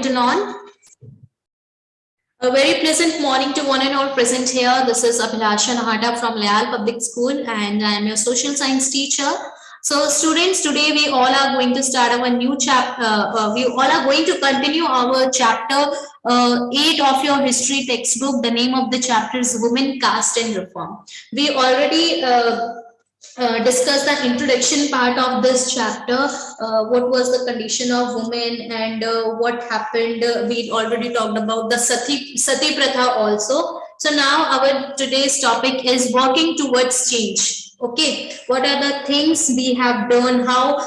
written on. A very pleasant morning to one and all present here. This is Abhilasha from Leal Public School and I am your social science teacher. So students, today we all are going to start our new chapter. We all are going to continue our chapter 8 of your history textbook. The name of the chapter is Women, Caste and Reform. We already discuss the introduction part of this chapter. What was the condition of women and what happened. We already talked about the sati pratha also. So now our today's topic is working towards change. Okay, what are the things we have done, how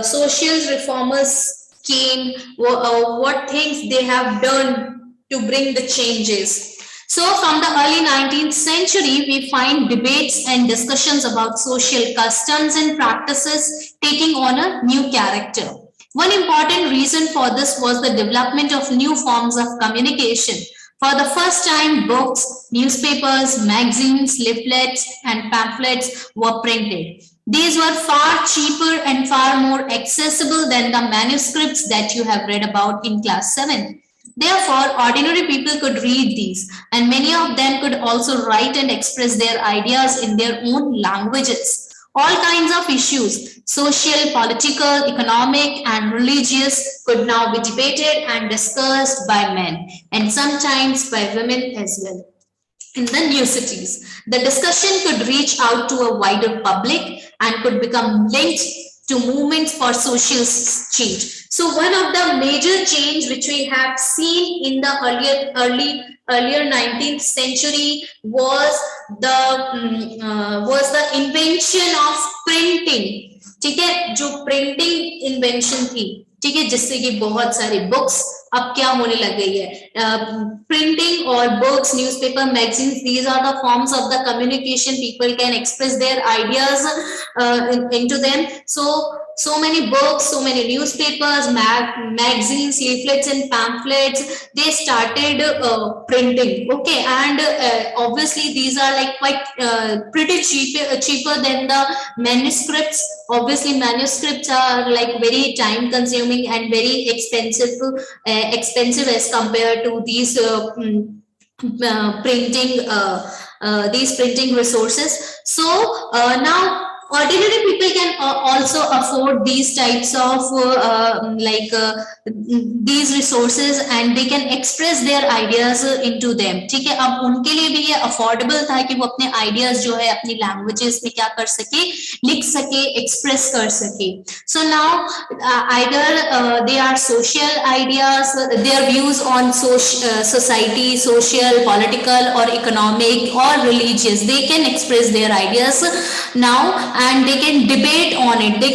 social reformers came, what things they have done to bring the changes. So from the early 19th century, we find debates and discussions about social customs and practices taking on a new character. One important reason for this was the development of new forms of communication. For the first time, books, newspapers, magazines, leaflets, and pamphlets were printed. These were far cheaper and far more accessible than the manuscripts that you have read about in class 7. Therefore, ordinary people could read these, and many of them could also write and express their ideas in their own languages. All kinds of issues, social, political, economic, and religious, could now be debated and discussed by men, and sometimes by women as well. In the new cities, the discussion could reach out to a wider public and could become linked to movements for social change. So one of the major change which we have seen in the earlier 19th century was the invention of printing. ठीक है, जो printing invention थी, ठीक है, जिससे कि बहुत सारे बुक्स अब क्या होने लग गई है. Printing or books, newspaper, magazines, these are the forms of the communication. People can express their ideas into them. So many books, so many newspapers, magazines, leaflets and pamphlets, they started printing. Okay, and obviously these are like quite pretty cheaper than the manuscripts. Obviously manuscripts are like very time consuming and very expensive as compared to these printing resources. So now ordinary people can also afford these types of these resources and they can express their ideas into them. ठीक है, अब उनके लिए भी ये affordable था कि वो अपने आइडियाज जो है अपनी लैंग्वेजेस में क्या कर सके, लिख सके, एक्सप्रेस कर सके. So now either they are social ideas, their views on society, social, political or economic or religious, they can express their ideas now and they can debate on it. They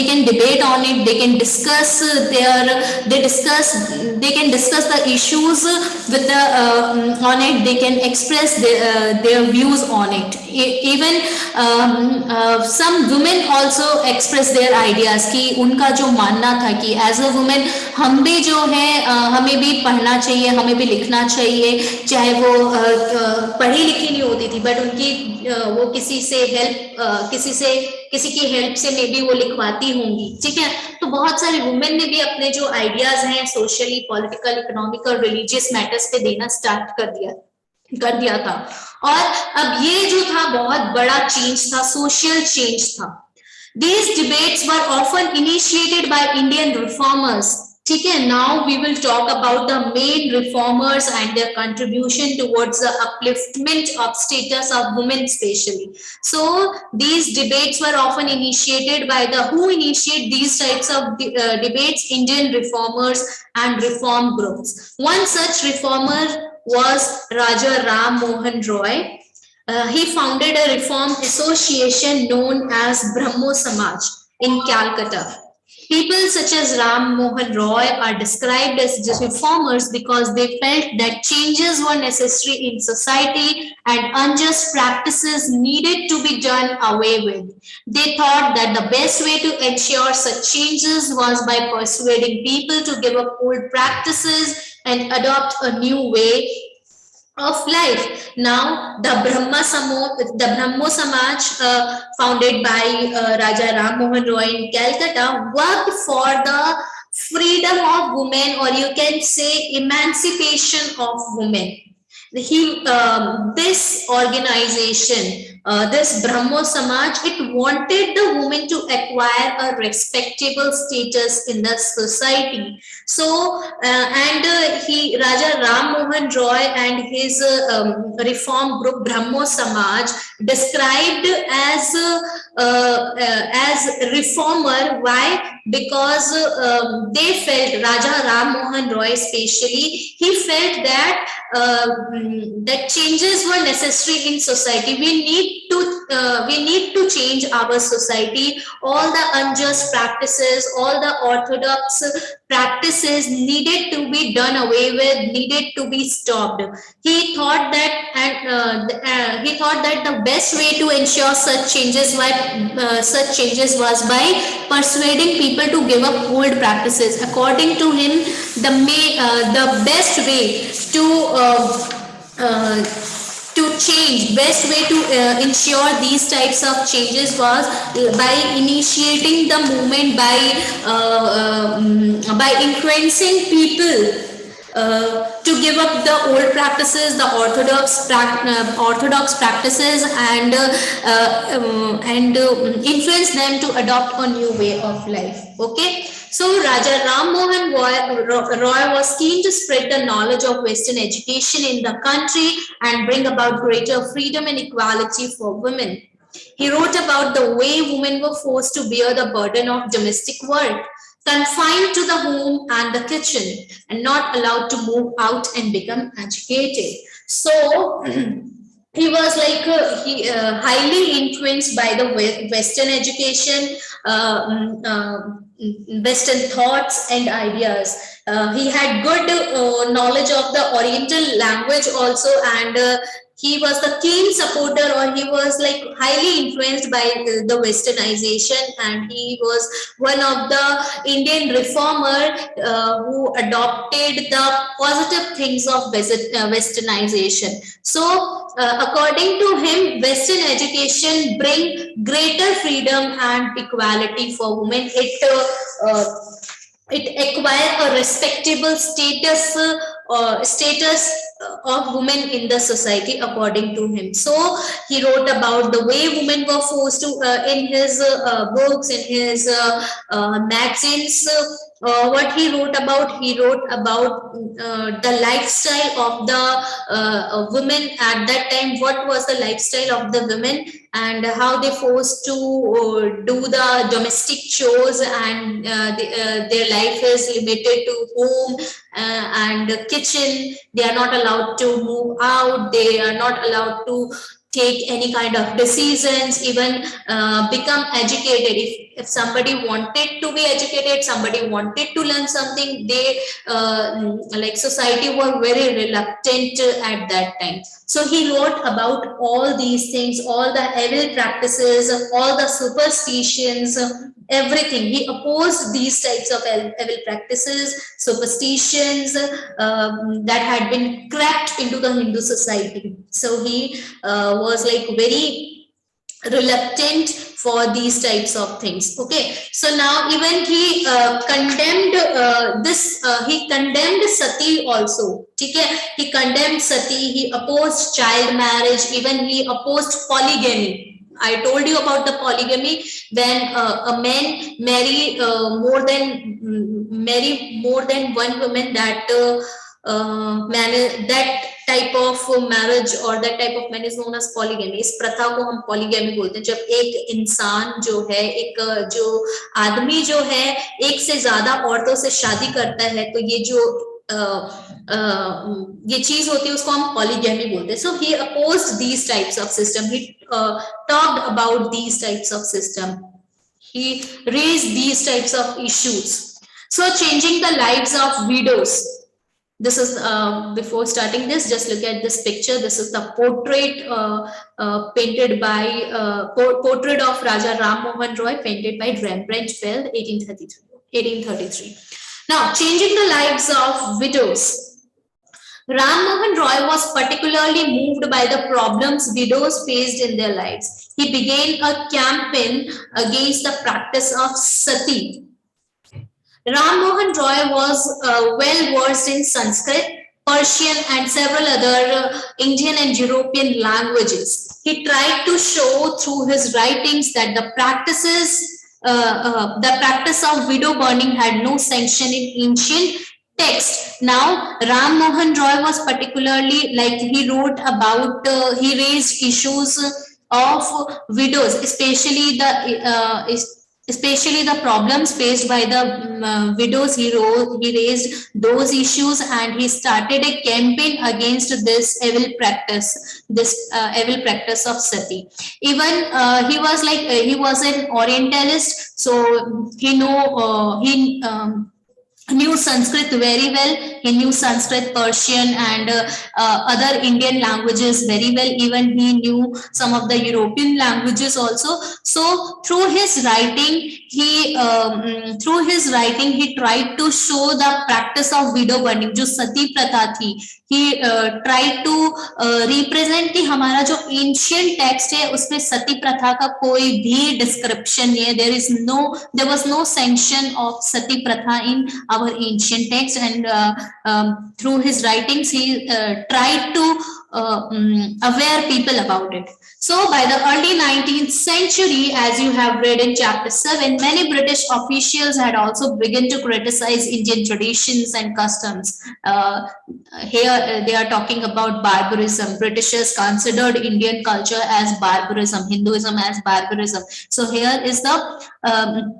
can debate on it. They can discuss they can discuss the issues with the on it. They can express their views on it. Even some women also express their ideas कि उनका जो मानना था कि as a woman हम भी जो है हमें भी पढ़ना चाहिए, हमें भी लिखना चाहिए, चाहे वो पढ़ी लिखी नहीं होती थी बट उनकी वो किसी की हेल्प से मे भी वो लिखवाती होंगी. ठीक है, तो बहुत सारे वुमेन ने भी अपने जो आइडियाज हैं सोशली, पॉलिटिकल, इकोनॉमिक और रिलीजियस मैटर्स पे देना स्टार्ट कर दिया था. और अब ये जो था बहुत बड़ा चेंज था, सोशल चेंज था. These debates were often initiated by Indian reformers. ठीक है, now we will talk about the main reformers and their contribution towards the upliftment of status of women especially. So these debates were often initiated by who initiate these types of debates? Indian reformers and reform groups. One such reformer was Raja Ram Mohan Roy. He founded a reform association known as Brahmo Samaj in Calcutta. People such as Ram Mohan Roy are described as reformers because they felt that changes were necessary in society and unjust practices needed to be done away with. They thought that the best way to ensure such changes was by persuading people to give up old practices and adopt a new way of life. Now, the Brahmo Samaj, founded by Raja Ram Mohan Roy in Calcutta, worked freedom of women, or you can say emancipation of women. This organization, this Brahmo Samaj, it wanted the woman to acquire a respectable status in the society. So, Raja Ram Mohan Roy and his reform group Brahmo Samaj described as reformer. Why? Because they felt, Raja Ram Mohan Roy especially, he felt that that changes were necessary in society. We need to change our society. All the unjust practices, all the orthodox practices needed to be done away with, needed to be stopped. He thought that, the best way to ensure such changes was by persuading people to give up old practices. According to him, the best way best way to ensure these types of changes was by initiating the movement, by influencing people to give up the old practices, the orthodox practices, and influence them to adopt a new way of life. Okay. So Raja Ram Mohan Roy was keen to spread the knowledge of Western education in the country and bring about greater freedom and equality for women. He wrote about the way women were forced to bear the burden of domestic work, confined to the home and the kitchen, and not allowed to move out and become educated. So he was like highly influenced by the Western education, Western thoughts and ideas. He had good knowledge of the Oriental language also, and he was the keen supporter, or he was like highly influenced by the Westernization, and he was one of the Indian reformer who adopted the positive things of Westernization. So according to him, Western education bring greater freedom and equality for women. It acquire a respectable status of women in the society, according to him. So he wrote about the way women were forced to in his books, in his magazines. What he wrote about the lifestyle of the women at that time. What was the lifestyle of the women, and how they forced to do the domestic chores, and their life is limited to home and kitchen. They are not allowed to move out. They are not allowed to take any kind of decisions, even become educated. If somebody wanted to be educated, somebody wanted to learn something, they like society were very reluctant at that time. So he wrote about all these things, all the evil practices, all the superstitions, everything. He opposed these types of evil practices, superstitions that had been crept into the Hindu society. So he was like very reluctant for these types of things. Okay, so now even he condemned he condemned sati also. Okay, he condemned sati, he opposed child marriage, even he opposed polygamy. I told you about the polygamy, when a man marry more than one woman. That type of marriage or that type of man is known as polygamy. इस प्रथा को हम polygamy बोलते हैं, जब एक इंसान जो है, एक जो आदमी जो है एक से ज्यादा औरतों से शादी करता है, तो ये जो ये चीज होती है उसको हम polygamy बोलते हैं. So he opposed these types of system. He talked about these types of system. He raised these types of issues. So changing the lives of widows. This is before starting this, just look at this picture. This is the portrait painted by portrait of Raja Ram Mohan Roy, painted by Rembrandt, 1833. Now, changing the lives of widows. Ram Mohan Roy was particularly moved by the problems widows faced in their lives. He began a campaign against the practice of sati. Ram Mohan Roy was well versed in Sanskrit, Persian, and several other Indian and European languages. He tried to show through his writings that the practice of widow burning had no sanction in ancient text. Now, Ram Mohan Roy was particularly like he wrote about, he raised issues of widows, especially the problems faced by the widows. He raised those issues, and he started a campaign against this evil practice of sati. Even he was an Orientalist, so he knew Sanskrit very well. He knew Sanskrit, Persian, and other Indian languages very well. Even he knew some of the European languages also. So through his writing, he tried to show the practice of widow burning, जो सती प्रथा थी. He tried to represent कि हमारा जो ancient text है उसमें सती प्रथा का कोई भी description नहीं है. There was no sanction of sati pratha in our ancient text, and through his writings he tried to aware people about it. So by the early 19th century, as you have read in chapter 7, many British officials had also begun to criticize Indian traditions and customs. Here they are talking about barbarism. Britishers considered Indian culture as barbarism, Hinduism as barbarism. So here is the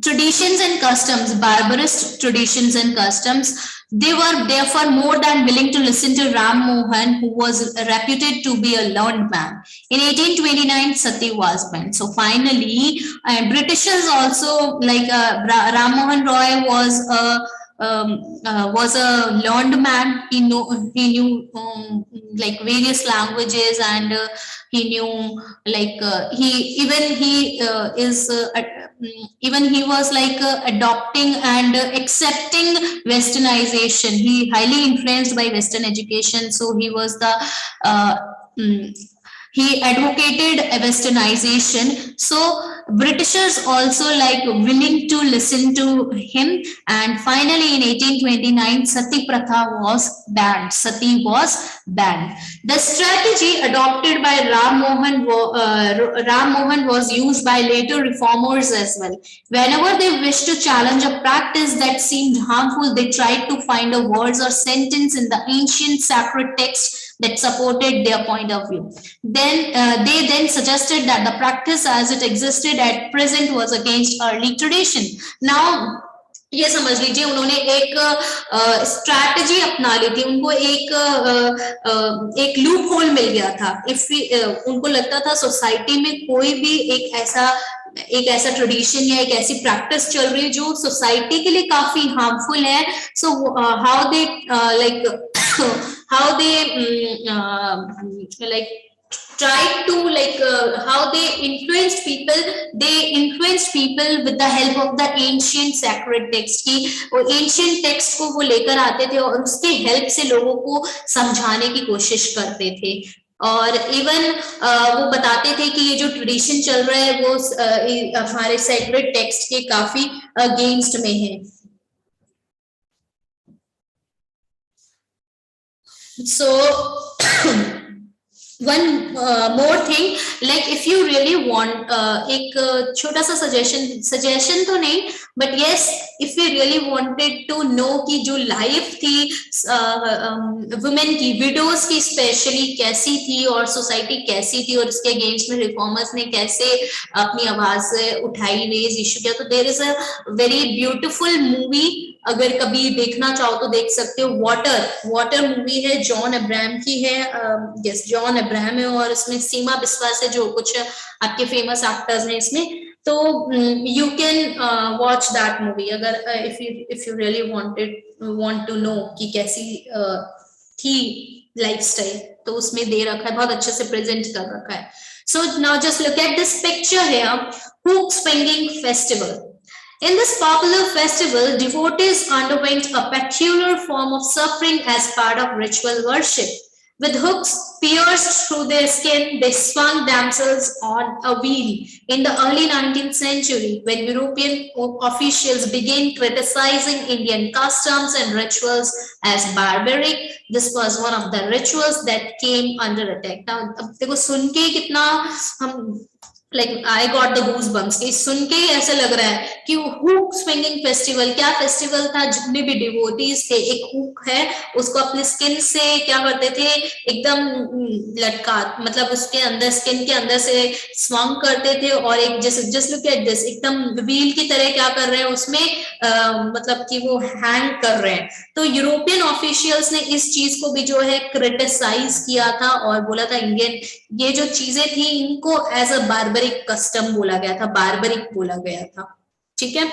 traditions and customs, barbarous traditions and customs. They were therefore more than willing to listen to Ram Mohan, who was reputed to be a learned man. In 1829, sati was banned. So finally, Britishers also, like Ram Mohan Roy was a learned man. He knew like various languages, and he knew like even he was like adopting and accepting westernization. He highly influenced by Western education, so he was he advocated westernization. So Britishers also like willing to listen to him, and finally in 1829 sati pratha was banned. Sati was banned. The strategy adopted by Ram Mohan was used by later reformers as well. Whenever they wished to challenge a practice that seemed harmful, they tried to find a words or sentence in the ancient sacred text that supported their point of view. Then they then suggested that the practice as it existed at present was against early tradition. Now ये समझ लीजिए उन्होंने एक strategy अपना ली थी. उनको एक loop hole मिल गया था. उनको लगता था सोसाइटी में कोई भी एक ऐसा ट्रेडिशन या एक ऐसी प्रैक्टिस चल रही है जो सोसाइटी के लिए काफी हार्मफुल है. So how they tried to how they influenced people with the help of the ancient sacred text. की ancient text को वो लेकर आते थे और उसके help से लोगों को समझाने की कोशिश करते थे. और इवन वो बताते थे कि ये जो ट्रेडिशन चल रहा है वो हमारे सैक्रेड टेक्स्ट के काफी अगेंस्ट में है. So one more thing, like if you really want एक छोटा सा suggestion तो नहीं, but yes, if we really wanted to know कि जो life थी women की, widows की especially कैसी थी और society कैसी थी और इसके against में reformers ने कैसे अपनी आवाज उठाई, raise issue किया, तो there is a very beautiful movie. अगर कभी देखना चाहो तो देख सकते हो. वाटर मूवी है, जॉन अब्राहम की है. यस, जॉन अब्राहम है और इसमें सीमा बिस्वास है, जो कुछ आपके फेमस एक्टर्स हैं इसमें. तो you can watch that movie अगर if you really want to know कि कैसी थी लाइफस्टाइल, तो उसमें दे रखा है, बहुत अच्छे से प्रेजेंट कर रखा है. So now just look at this picture here, hook swinging festival. In this popular festival, devotees underwent a peculiar form of suffering as part of ritual worship. With hooks pierced through their skin, they swung themselves on a wheel. In the early 19th century, when European officials began criticizing Indian customs and rituals as barbaric, this was one of the rituals that came under attack. Now, अब देखो सुन के कितना हम like I got the goosebumps के सुन के ही ऐसा लग रहा है कि हुक स्विंगिंग फेस्टिवल क्या फेस्टिवल था, जितने भी डिवोटीज थे एक हुक है उसको अपने स्किन से क्या करते थे एकदम लटका, मतलब उसके अंदर स्किन के अंदर से स्वांग करते थे और एक जैसे जस्ट लुक एट दिस एकदम व्हील की तरह क्या कर रहे हैं उसमें मतलब कि वो हैंग कर रहे हैं। तो यूरोपियन ऑफिशियल्स ने इस चीज को भी जो है क्रिटिसाइज किया था और बोला था इंडियन ये जो चीजें थी इनको एज अ बार्बरिक कस्टम बोला गया था, बार्बरिक बोला गया था। ठीक है,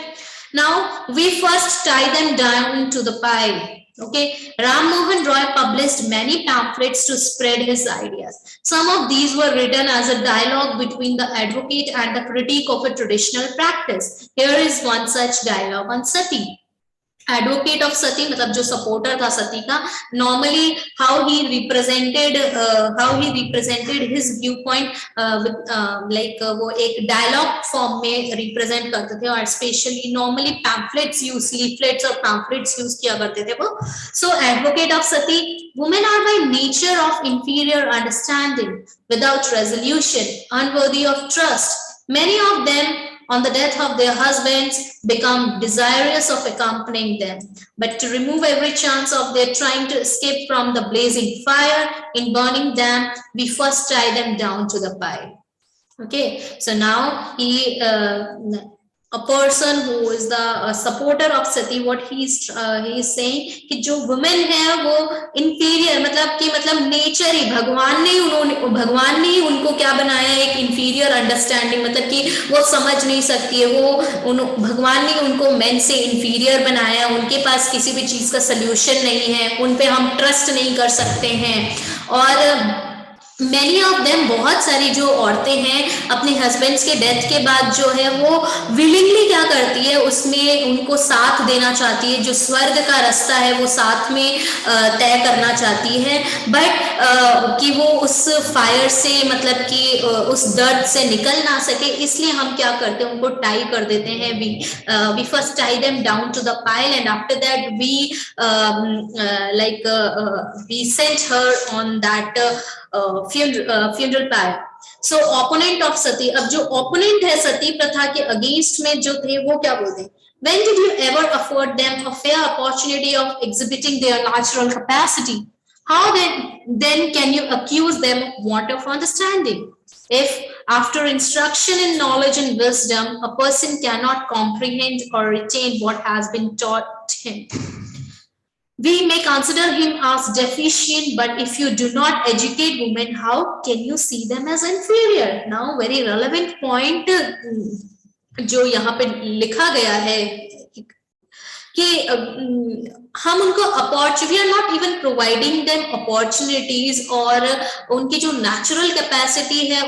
now we first tie them down to the pile. Okay, Ram Mohan Roy published many pamphlets to spread his ideas. Some of these were written as a dialogue between the advocate and the critic of a traditional practice. Here is one such dialogue on sati. Advocate of sati मतलब जो supporter था सती का, normally how he represented his view point like वो एक dialogue form में represent करते थे और specially normally pamphlets use, leaflets और पैम्फलेट्स यूज किया करते थे वो। So advocate of sati, women are by nature of inferior understanding, without resolution, unworthy of trust. Many of them on the death of their husbands become desirous of accompanying them, but to remove every chance of their trying to escape from the blazing fire, in burning them we first tie them down to the pile. Okay, so now a person who is the supporter of sati, what he is saying कि जो women है वो inferior मतलब nature ही भगवान ने ही उनको क्या बनाया, एक inferior understanding, मतलब कि वो समझ नहीं सकती है, वो भगवान ने उनको men से inferior बनाया, उनके पास किसी भी चीज का solution नहीं है, उन पे हम trust नहीं कर सकते हैं। और मैनी ऑफ देम, बहुत सारी जो औरतें हैं अपने हस्बैंड्स के डेथ के बाद जो है वो विलिंगली क्या करती है उसमें उनको साथ देना चाहती है, जो स्वर्ग का रास्ता है वो साथ में तय करना चाहती है, बट कि वो उस फायर से मतलब कि उस दर्द से निकल ना सके, इसलिए हम क्या करते हैं उनको टाई कर देते हैं। We first tie them down to the pile and after that we sent her on that funeral pyre. So opponent of sati, अब जो opponent है सती प्रथा के अगेंस्ट में जो थे वो क्या बोलते हैं, when did you ever afford them a fair opportunity of exhibiting their natural capacity? How then can you accuse them of want of understanding? If after instruction in knowledge and wisdom a person cannot comprehend or retain what has been taught him, we may consider him as deficient, but if you do not educate women, how can you see them as inferior? Now very relevant point जो यहाँ पे लिखा गया है कि हम उनको opportunity, we are not even providing them opportunities, और उनकी जो नेचुरल कैपेसिटी है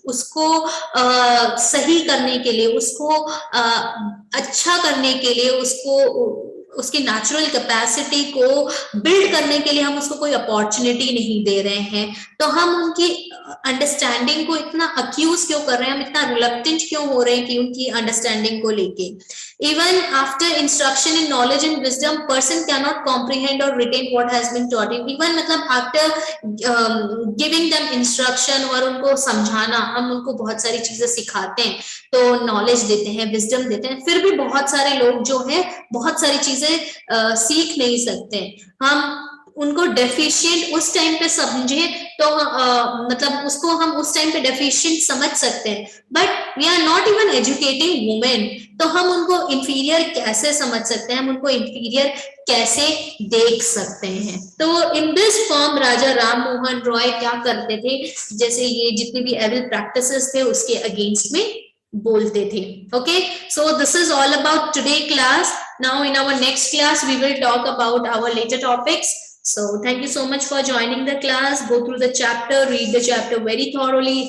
उसको सही करने के लिए, उसको अच्छा करने के लिए, उसकी नेचुरल कैपेसिटी को बिल्ड करने के लिए हम उसको कोई अपॉर्चुनिटी नहीं दे रहे हैं। तो हम उनकी अंडरस्टैंडिंग को इतना अक्यूज क्यों कर रहे हैं, हम इतना रिलक्टेंट क्यों हो रहे हैं कि उनकी अंडरस्टैंडिंग को लेके। Even after instruction in knowledge and wisdom person can not comprehend और retain what has been taught him. Even मतलब आफ्टर गिविंग देम इंस्ट्रक्शन और उनको समझाना, हम उनको बहुत सारी चीजें सिखाते हैं, तो नॉलेज देते हैं, विजडम देते हैं, फिर भी बहुत सारे लोग जो है बहुत सारी चीजें सीख नहीं सकते। हम उनको डेफिशिएंट उस टाइम पे समझे तो मतलब उसको हम उस टाइम पे डेफिशिएंट समझ सकते हैं, but we are not even educating women, तो हम उनको इंफीरियर कैसे समझ सकते हैं, हम उनको इंफीरियर कैसे देख सकते हैं। तो इन दिस फॉर्म राजा राम मोहन रॉय क्या करते थे, जैसे ये जितनी भी एविल प्रैक्टिसेस थे उसके अगेंस्ट में बोलते थे। Okay, so this is all about today class. Now in our next class we will talk about our later topics. So thank you so much for joining the class. Go through the chapter, read the chapter very thoroughly,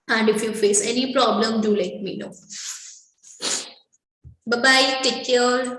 and if you face any problem, do let me know. Bye bye, take care.